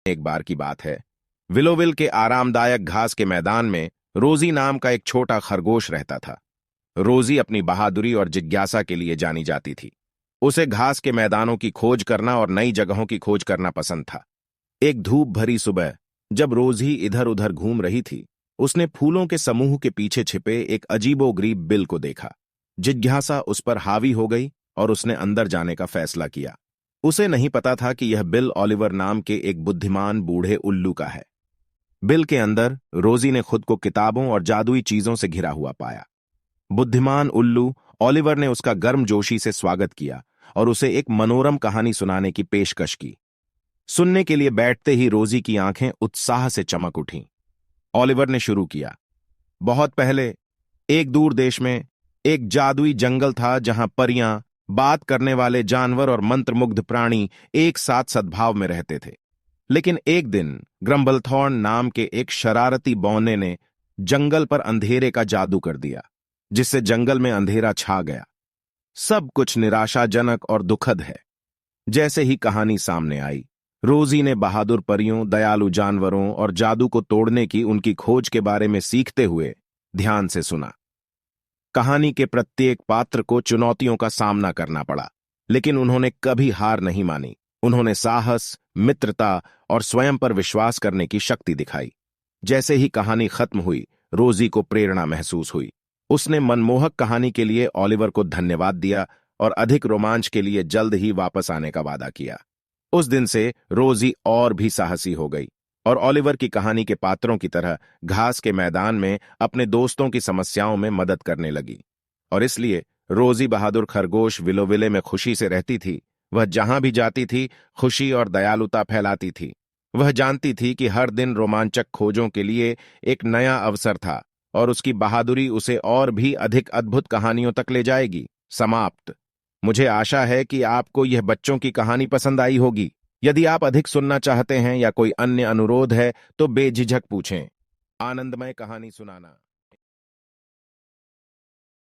एक बार की बात है। विलोविल के आरामदायक घास के मैदान में रोजी नाम का एक छोटा खरगोश रहता था। रोजी अपनी बहादुरी और जिज्ञासा के लिए जानी जाती थी। उसे घास के मैदानों की खोज करना और नई जगहों की खोज करना पसंद था। एक धूप भरी सुबह जब रोजी इधर उधर घूम रही थी, उसने फूलों के समूह के पीछे छिपे एक अजीबोगरीब बिल को देखा। जिज्ञासा उस पर हावी हो गई और उसने अंदर जाने का फैसला किया। उसे नहीं पता था कि यह बिल ओलिवर नाम के एक बुद्धिमान बूढ़े उल्लू का है। बिल के अंदर रोजी ने खुद को किताबों और जादुई चीजों से घिरा हुआ पाया। बुद्धिमान उल्लू ओलिवर ने उसका गर्मजोशी से स्वागत किया और उसे एक मनोरम कहानी सुनाने की पेशकश की। सुनने के लिए बैठते ही रोजी की आंखें उत्साह से चमक उठीं। ओलिवर ने शुरू किया। बहुत पहले एक दूर देश में एक जादुई जंगल था जहां परियां, बात करने वाले जानवर और मंत्रमुग्ध प्राणी एक साथ सद्भाव में रहते थे। लेकिन एक दिन ग्रम्बलथॉर्न नाम के एक शरारती बौने ने जंगल पर अंधेरे का जादू कर दिया, जिससे जंगल में अंधेरा छा गया। सब कुछ निराशाजनक और दुखद है। जैसे ही कहानी सामने आई, रोजी ने बहादुर परियों, दयालु जानवरों और जादू को तोड़ने की उनकी खोज के बारे में सीखते हुए ध्यान से सुना। कहानी के प्रत्येक पात्र को चुनौतियों का सामना करना पड़ा, लेकिन उन्होंने कभी हार नहीं मानी। उन्होंने साहस, मित्रता और स्वयं पर विश्वास करने की शक्ति दिखाई। जैसे ही कहानी खत्म हुई, रोजी को प्रेरणा महसूस हुई। उसने मनमोहक कहानी के लिए ओलिवर को धन्यवाद दिया और अधिक रोमांच के लिए जल्द ही वापस आने का वादा किया। उस दिन से रोजी और भी साहसी हो गई और ओलिवर की कहानी के पात्रों की तरह घास के मैदान में अपने दोस्तों की समस्याओं में मदद करने लगी। और इसलिए रोजी बहादुर खरगोश विलोविले में खुशी से रहती थी। वह जहां भी जाती थी, खुशी और दयालुता फैलाती थी। वह जानती थी कि हर दिन रोमांचक खोजों के लिए एक नया अवसर था और उसकी बहादुरी उसे और भी अधिक अद्भुत कहानियों तक ले जाएगी। समाप्त। मुझे आशा है कि आपको यह बच्चों की कहानी पसंद आई होगी। यदि आप अधिक सुनना चाहते हैं या कोई अन्य अनुरोध है तो बेझिझक पूछें। आनंदमय कहानी सुनाना।